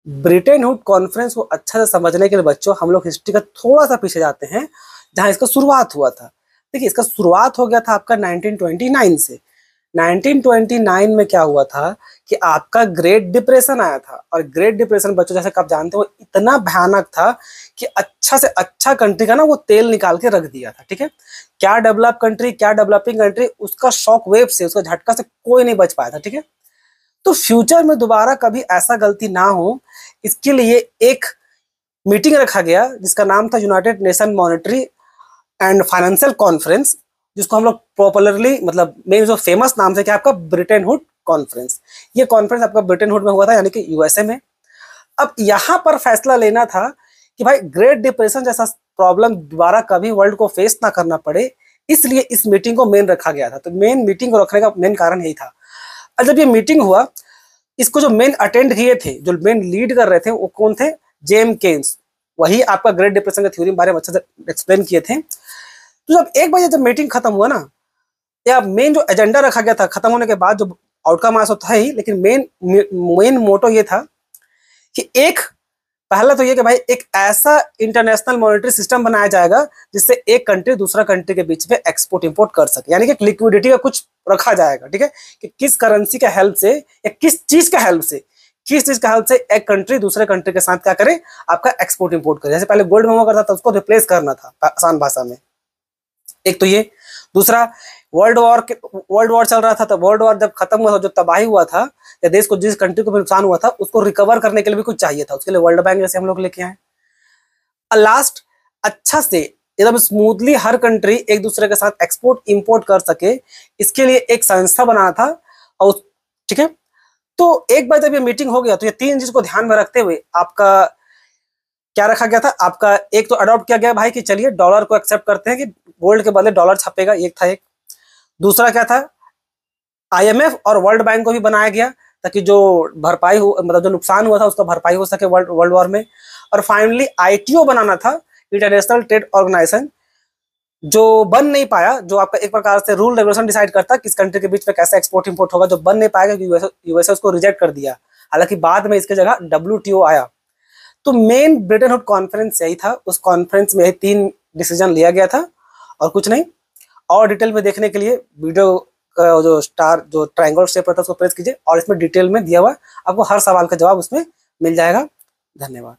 Britain would conference को अच्छा से समझने के लिए बच्चों हम लोग हिस्ट्री का थोड़ा सा पीछे जाते हैं, जहां इसका शुरुआत हुआ था। देखिए, इसका शुरुआत हो गया था आपका 1929 से। 1929 में क्या हुआ था कि आपका ग्रेट डिप्रेशन आया था, और ग्रेट डिप्रेशन बच्चों जैसे आप जानते हो इतना भयानक था कि अच्छा से अच्छा कंट्री का ना वो तेल निकाल के रख दिया था। ठीक है, क्या डेवलप कंट्री, क्या डेवलपिंग कंट्री, उसका शॉक वेव से, उसका झटका से कोई नहीं बच पाया था। ठीक है, तो फ्यूचर में दोबारा कभी ऐसा गलती ना हो, इसके लिए एक मीटिंग रखा गया जिसका नाम था United nation monetary and financial conference, जिसको हम लोग पॉपुलरली मतलब मेन जो फेमस नाम से क्या आपका ब्रिटेन वुड कॉन्फ्रेंस। ये कॉन्फ्रेंस आपका ब्रिटेन वुड में हुआ था, यानी कि यूएसए में। अब यहाँ पर फैसला लेना था कि भाई ग्रेट डिप्रेशन जैसा प्रॉब्लम दोबारा कभी वर्ल्ड को फेस ना करना पड़े, इसलिए इस मीटिंग को मेन रखा गया था। तो मेन मीटिंग को रखने का मेन कारण यही था। और जब ये मीटिंग हुआ, इसको जो मेन अटेंड किए थे, जो मेन लीड कर रहे थे, वो कौन थे? जेम केन्स। वही आपका ग्रेट डिप्रेशन के थ्योरी के बारे में अच्छे से एक्सप्लेन किए थे। तो जब एक बजे जब मीटिंग खत्म हुआ ना, या मेन जो एजेंडा रखा गया था खत्म होने के बाद, जो आउटकम आया था ही, लेकिन मेन मोटो ये था कि एक पहला तो ये कि भाई एक ऐसा इंटरनेशनल मॉनेटरी सिस्टम बनाया जाएगा जिससे एक कंट्री दूसरा कंट्री के बीच में एक्सपोर्ट इंपोर्ट कर सके, यानी कि लिक्विडिटी का कुछ रखा जाएगा। ठीक है, कि किस करेंसी का हेल्प से या किस चीज का हेल्प से एक कंट्री दूसरे कंट्री के साथ क्या करे, आपका एक्सपोर्ट इंपोर्ट करे। जैसे पहले गोल्ड में हुआ करता था, उसको रिप्लेस करना था आसान भाषा में। एक तो ये, दूसरा वर्ल्ड वॉर चल रहा था, तो वर्ल्ड वॉर जब खत्म हुआ था, जो तबाही हुआ था या देश को जिस कंट्री को भी नुकसान हुआ था, उसको रिकवर करने के लिए भी कुछ चाहिए था। उसके लिए वर्ल्ड बैंक जैसे हम लोग लेके आए। लास्ट अच्छा से एकदम स्मूथली हर कंट्री एक दूसरे के साथ एक्सपोर्ट इंपोर्ट कर सके, इसके लिए एक संस्था बनाना था। और ठीक है, तो एक बार जब ये मीटिंग हो गया, तो ये तीन चीज को ध्यान में रखते हुए आपका क्या रखा गया था? आपका एक तो अडॉप्ट किया गया भाई कि चलिए डॉलर को एक्सेप्ट करते हैं कि गोल्ड के बदले डॉलर छपेगा, एक था एक। दूसरा क्या था? आईएमएफ और वर्ल्ड बैंक को भी बनाया गया ताकि जो भरपाई हो, मतलब जो नुकसान हुआ था उसका भरपाई हो सके वर्ल्ड वॉर में। और फाइनली आईटीओ बनाना था, इंटरनेशनल ट्रेड ऑर्गेनाइजेशन, जो बन नहीं पाया, जो आपका एक प्रकार से रूल रेगुलेशन डिसाइड करता किस कंट्री के बीच में कैसे एक्सपोर्ट इंपोर्ट होगा, जो बन नहीं पाएगा, यूएसए उसको रिजेक्ट कर दिया। हालांकि बाद में इसके जगह डब्ल्यूटीओ आया। तो मेन ब्रिटेन वुड कॉन्फ्रेंस यही था। उस कॉन्फ्रेंस में तीन डिसीजन लिया गया था और कुछ नहीं। और डिटेल में देखने के लिए वीडियो का जो स्टार जो ट्रायंगल शेप रहता है उसको प्रेस कीजिए, और इसमें डिटेल में दिया हुआ आपको हर सवाल का जवाब उसमें मिल जाएगा। धन्यवाद।